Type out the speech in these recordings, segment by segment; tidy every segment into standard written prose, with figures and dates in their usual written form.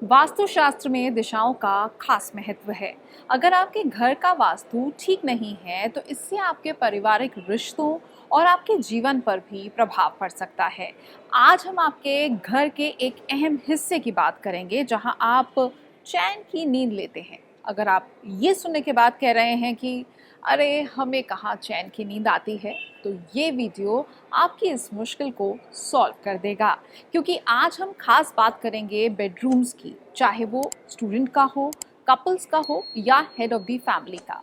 वास्तुशास्त्र में दिशाओं का खास महत्व है। अगर आपके घर का वास्तु ठीक नहीं है तो इससे आपके पारिवारिक रिश्तों और आपके जीवन पर भी प्रभाव पड़ सकता है। आज हम आपके घर के एक अहम हिस्से की बात करेंगे जहां आप चैन की नींद लेते हैं। अगर आप ये सुनने के बाद कह रहे हैं कि अरे हमें कहाँ चैन की नींद आती है, तो ये वीडियो आपकी इस मुश्किल को सॉल्व कर देगा। क्योंकि आज हम खास बात करेंगे बेडरूम्स की, चाहे वो स्टूडेंट का हो, कपल्स का हो या हेड ऑफ द फैमिली का।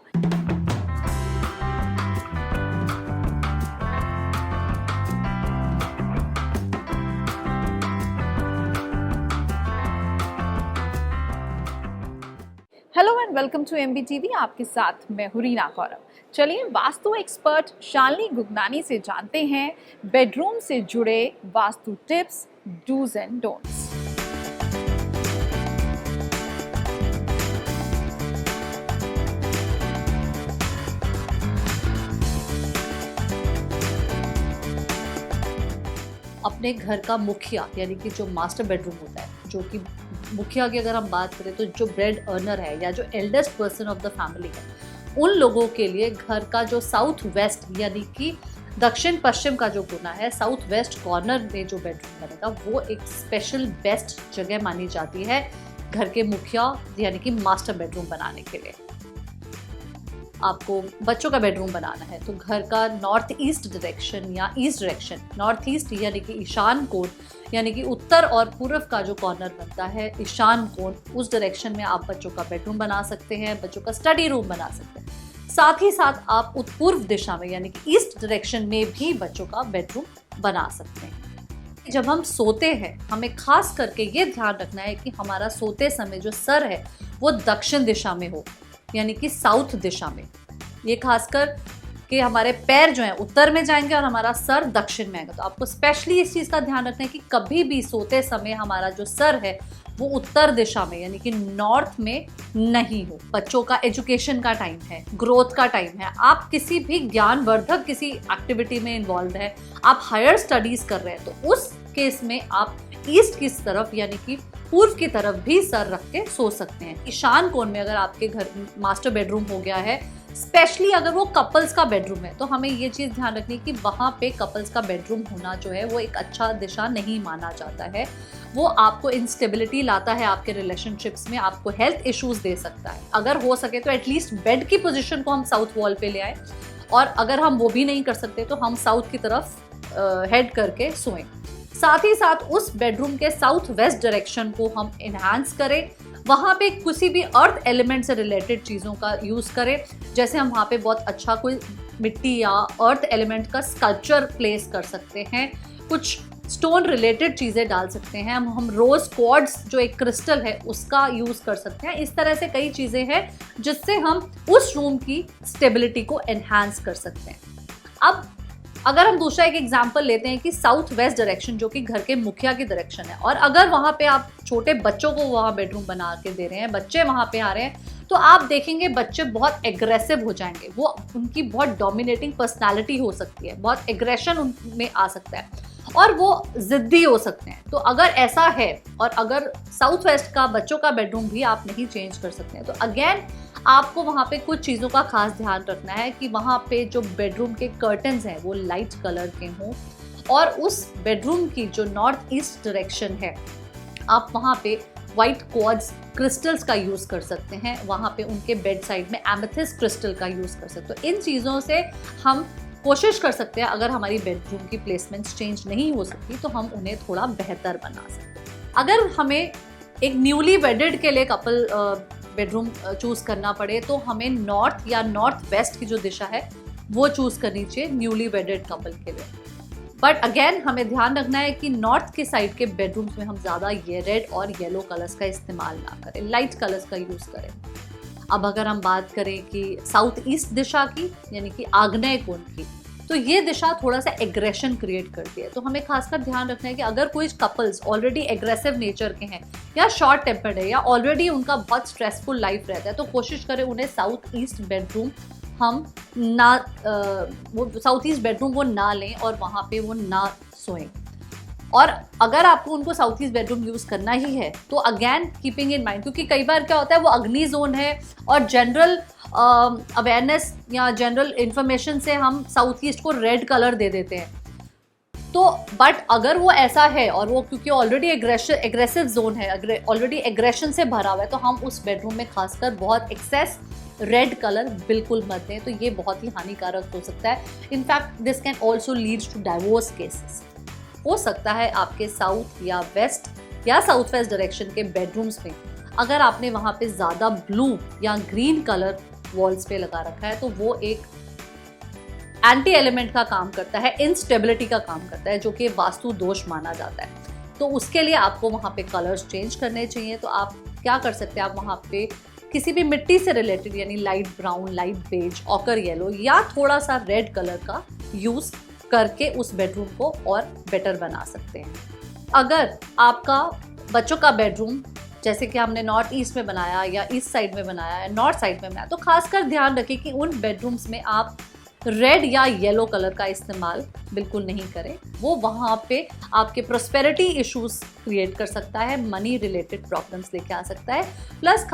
Hello and welcome to MBTV। आपके साथ मैं हूं रीना गौरव। चलिए वास्तु एक्सपर्ट शालिनी गुगनानी से जानते हैं बेडरूम से जुड़े vastu tips, dos and don'ts. अपने घर का मुखिया यानी कि जो मास्टर बेडरूम होता है, जो कि मुखिया की अगर हम बात करें तो जो ब्रेड अर्नर है या जो eldest person of the family है, उन लोगों के लिए घर का जो साउथ वेस्ट यानी कि दक्षिण पश्चिम का जो कोना है, साउथ वेस्ट कॉर्नर में जो बेडरूम बनेगा वो एक स्पेशल बेस्ट जगह मानी जाती है घर के मुखिया यानी कि मास्टर बेडरूम बनाने के लिए। आपको बच्चों का बेडरूम बनाना है तो घर का नॉर्थ ईस्ट डायरेक्शन या ईस्ट डायरेक्शन, नॉर्थ ईस्ट यानी कि ईशान कोण यानी कि उत्तर और पूर्व का जो कॉर्नर बनता है ईशान कोण, उस डायरेक्शन में आप बच्चों का बेडरूम बना सकते हैं, बच्चों का स्टडी रूम बना सकते हैं। साथ ही साथ आप उत्पूर्व दिशा में यानी कि ईस्ट डायरेक्शन में भी बच्चों का बेडरूम बना सकते हैं। जब हम सोते हैं हमें खास करके ये ध्यान रखना है कि हमारा सोते समय जो सर है वो दक्षिण दिशा में हो यानी कि साउथ दिशा में। ये खासकर कि हमारे पैर जो हैं उत्तर में जाएंगे और हमारा सर दक्षिण में आएगा। तो आपको स्पेशली इस चीज़ का ध्यान रखना है कि कभी भी सोते समय हमारा जो सर है वो उत्तर दिशा में यानी कि नॉर्थ में नहीं हो। बच्चों का एजुकेशन का टाइम है, ग्रोथ का टाइम है, आप किसी भी ज्ञानवर्धक किसी एक्टिविटी में इन्वॉल्व है, आप हायर स्टडीज कर रहे हैं, तो उस केस में आप ईस्ट की तरफ यानी कि पूर्व की तरफ भी सर रख के सो सकते हैं। ईशान कोण में अगर आपके घर मास्टर बेडरूम हो गया है, स्पेशली अगर वो कपल्स का बेडरूम है, तो हमें ये चीज़ ध्यान रखनी है कि वहाँ पे कपल्स का बेडरूम होना जो है वो एक अच्छा दिशा नहीं माना जाता है। वो आपको इंस्टेबिलिटी लाता है आपके रिलेशनशिप्स में, आपको हेल्थ इश्यूज दे सकता है। अगर हो सके तो एटलीस्ट बेड की पोजीशन को हम साउथ वॉल पे ले आए, और अगर हम वो भी नहीं कर सकते तो हम साउथ की तरफ हेड करके सोएं। साथ ही साथ उस बेडरूम के साउथ वेस्ट डायरेक्शन को हम इन्हांस करें, वहाँ पे किसी भी अर्थ एलिमेंट से रिलेटेड चीज़ों का यूज़ करें। जैसे हम वहाँ पे बहुत अच्छा कोई मिट्टी या अर्थ एलिमेंट का स्कल्पचर प्लेस कर सकते हैं, कुछ स्टोन रिलेटेड चीज़ें डाल सकते हैं, हम रोज क्वार्ट्ज जो एक क्रिस्टल है उसका यूज़ कर सकते हैं। इस तरह से कई चीज़ें हैं जिससे हम उस रूम की स्टेबिलिटी को एनहांस कर सकते हैं। अब अगर हम दूसरा एक एग्जाम्पल लेते हैं कि साउथ वेस्ट डायरेक्शन जो कि घर के मुखिया की डायरेक्शन है, और अगर वहाँ पे आप छोटे बच्चों को वहाँ बेडरूम बना के दे रहे हैं, बच्चे वहाँ पे आ रहे हैं, तो आप देखेंगे बच्चे बहुत एग्रेसिव हो जाएंगे। वो उनकी बहुत डोमिनेटिंग पर्सनालिटी हो सकती है, बहुत एग्रेशन उनमें आ सकता है और वो जिद्दी हो सकते हैं। तो अगर ऐसा है और अगर साउथ वेस्ट का बच्चों का बेडरूम भी आप नहीं चेंज कर सकते हैं, तो अगेन आपको वहाँ पे कुछ चीज़ों का खास ध्यान रखना है कि वहाँ पे जो बेडरूम के कर्टन्स हैं वो लाइट कलर के हों, और उस बेडरूम की जो नॉर्थ ईस्ट डायरेक्शन है आप वहाँ पे वाइट क्वार्ट्ज क्रिस्टल्स का यूज़ कर सकते हैं। वहाँ पे उनके बेड साइड में एमेथिस्ट क्रिस्टल का यूज़ कर सकते हो। इन चीज़ों से हम कोशिश कर सकते हैं, अगर हमारी बेडरूम की प्लेसमेंट्स चेंज नहीं हो सकती तो हम उन्हें थोड़ा बेहतर बना सकते हैं। अगर हमें एक न्यूली वेडेड के लिए कपल बेडरूम चूज़ करना पड़े तो हमें नॉर्थ या नॉर्थ वेस्ट की जो दिशा है वो चूज़ करनी चाहिए न्यूली वेडेड कपल के लिए। बट अगेन हमें ध्यान रखना है कि नॉर्थ के साइड के बेडरूम्स में हम ज़्यादा ये रेड और येलो कलर्स का इस्तेमाल ना करें, लाइट कलर्स का यूज़ करें। अब अगर हम बात करें कि साउथ ईस्ट दिशा की यानी कि आग्नेय कोण की, तो ये दिशा थोड़ा सा एग्रेशन क्रिएट करती है। तो हमें खासकर ध्यान रखना है कि अगर कोई कपल्स ऑलरेडी एग्रेसिव नेचर के हैं या शॉर्ट टेम्पर्ड है या ऑलरेडी उनका बहुत स्ट्रेसफुल लाइफ रहता है, तो कोशिश करें उन्हें साउथ ईस्ट बेडरूम हम ना वो साउथ ईस्ट बेडरूम वो ना लें और वहाँ पे वो ना सोएं। और अगर आपको उनको साउथ ईस्ट बेडरूम यूज करना ही है तो अगेन कीपिंग इन माइंड, क्योंकि कई बार क्या होता है वो अग्नि जोन है और जनरल अवेयरनेस या जनरल इंफॉर्मेशन से हम साउथ ईस्ट को रेड कलर दे देते हैं। तो बट अगर वो ऐसा है और वो क्योंकि ऑलरेडी एग्रेसिव जोन है, ऑलरेडी एग्रेशन से भरा हुआ है, तो हम उस बेडरूम में खासकर बहुत एक्सेस रेड कलर बिल्कुल मत दें। तो ये बहुत ही हानिकारक हो सकता है। In fact this can also lead to divorce cases. हो सकता है आपके south or west or south west direction के बेडरूम्स में अगर आपने वहाँ पे ज़्यादा ब्लू या ग्रीन कलर वॉल्स पे लगा रखा है तो वो एक एंटी एलिमेंट का काम करता है, इंस्टेबिलिटी का काम करता है, जो कि वास्तु दोष माना जाता है। तो उसके लिए आपको वहाँ पे कलर्स चेंज करने चाहिए। तो आप क्या कर सकते हैं, आप वहाँ पे किसी भी मिट्टी से रिलेटेड यानी light brown, light beige, ochre yellow या थोड़ा सा रेड कलर का यूज करके उस बेडरूम को और बेटर बना सकते हैं। अगर आपका बच्चों का बेडरूम जैसे कि हमने नॉर्थ ईस्ट में बनाया या ईस्ट साइड में बनाया या नॉर्थ साइड में बनाया, तो खासकर ध्यान रखें कि उन बेडरूम्स में आप रेड या येलो कलर का इस्तेमाल बिल्कुल नहीं करें। वो वहाँ पे आपके प्रोस्पेरिटी इश्यूज क्रिएट कर सकता है, मनी रिलेटेड प्रॉब्लम्स लेके आ सकता है। प्लस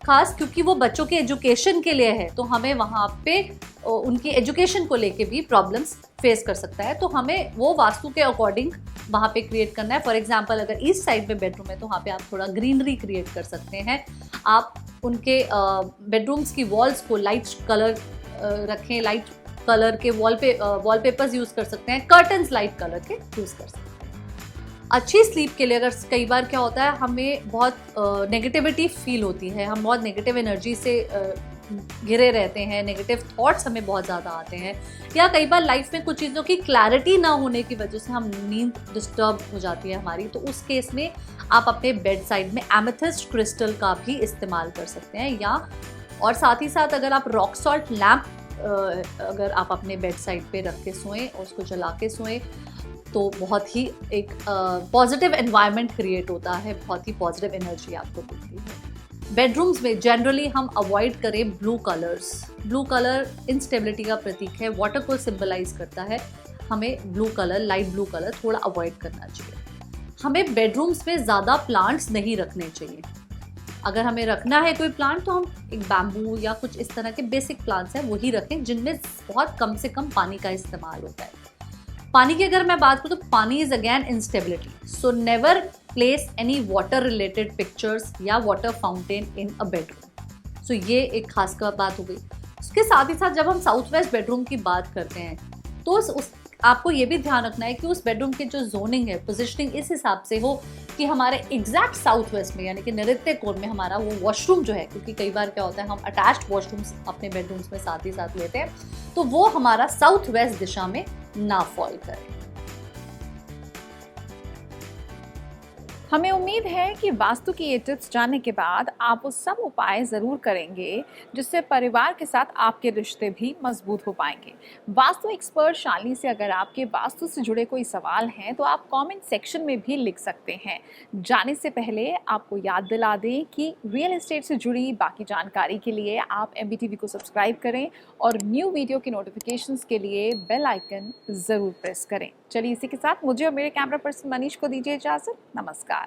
खास क्योंकि वो बच्चों के एजुकेशन के लिए है, तो हमें वहाँ पे उनकी एजुकेशन को लेके भी प्रॉब्लम्स फेस कर सकता है। तो हमें वो वास्तु के अकॉर्डिंग वहाँ पे क्रिएट करना है। फॉर एग्जांपल अगर ईस्ट साइड में बेडरूम है तो वहाँ पे आप थोड़ा ग्रीनरी क्रिएट कर सकते हैं। आप उनके बेडरूम्स की वॉल्स को लाइट कलर रखें, लाइट कलर के वॉलपेपर्स यूज़ कर सकते हैं, कर्टन्स लाइट कलर के यूज़ कर सकते हैं। अच्छी स्लीप के लिए अगर कई बार क्या होता है हमें बहुत नेगेटिविटी फील होती है, हम बहुत नेगेटिव एनर्जी से घिरे रहते हैं, नेगेटिव थॉट्स हमें बहुत ज़्यादा आते हैं, या कई बार लाइफ में कुछ चीज़ों की क्लैरिटी ना होने की वजह से हम नींद डिस्टर्ब हो जाती है हमारी। तो उस केस में आप अपने बेड साइड में एमेथिस्ट क्रिस्टल का भी इस्तेमाल कर सकते हैं। या और साथ ही साथ अगर आप रॉक सॉल्ट लैम्प अगर आप अपने बेड साइड पे रख के सोएं और उसको जला के सोएं तो बहुत ही एक पॉजिटिव एनवायरनमेंट क्रिएट होता है, बहुत ही पॉजिटिव एनर्जी आपको मिलती है। बेडरूम्स में जनरली हम अवॉइड करें blue colours. Blue colour instability का प्रतीक है, वाटर को सिंबलाइज करता है। हमें blue colour, light blue colour थोड़ा अवॉइड करना चाहिए। हमें बेडरूम्स में ज़्यादा प्लांट्स नहीं रखने चाहिए। अगर हमें रखना है कोई प्लांट तो हम एक बैम्बू या कुछ इस तरह के बेसिक प्लांट्स हैं वही रखें जिनमें बहुत कम से कम पानी का इस्तेमाल होता है। पानी की अगर मैं बात करूँ तो pani is again instability, so never place any water related pictures या water fountain in a bedroom. So ये एक खास बात हो गई। उसके साथ ही साथ जब हम साउथ वेस्ट बेडरूम की बात करते हैं तो उस आपको ये भी ध्यान रखना है कि उस बेडरूम की जो जोनिंग है, पोजिशनिंग इस हिसाब से हो कि हमारे एग्जैक्ट साउथ वेस्ट में यानी कि नैऋत्य कोण में हमारा वो वॉशरूम जो है, क्योंकि कई बार क्या होता है हम अटैच्ड वॉशरूम्स अपने बेडरूम्स में साथ ही साथ लेते हैं, तो वो हमारा साउथ वेस्ट दिशा में ना फॉल करे। हमें उम्मीद है कि वास्तु की ये टिप्स जानने के बाद आप वो सब उपाय ज़रूर करेंगे जिससे परिवार के साथ आपके रिश्ते भी मजबूत हो पाएंगे। वास्तु एक्सपर्ट शालिनी से अगर आपके वास्तु से जुड़े कोई सवाल हैं तो आप कमेंट सेक्शन में भी लिख सकते हैं। जाने से पहले आपको याद दिला दें कि रियल एस्टेट से जुड़ी बाकी जानकारी के लिए आप MBTV को सब्सक्राइब करें और न्यू वीडियो की नोटिफिकेशंस के लिए बेल आइकन ज़रूर प्रेस करें। चलिए इसी के साथ मुझे और मेरे कैमरा पर्सन मनीष को दीजिए इजाज़त। नमस्कार।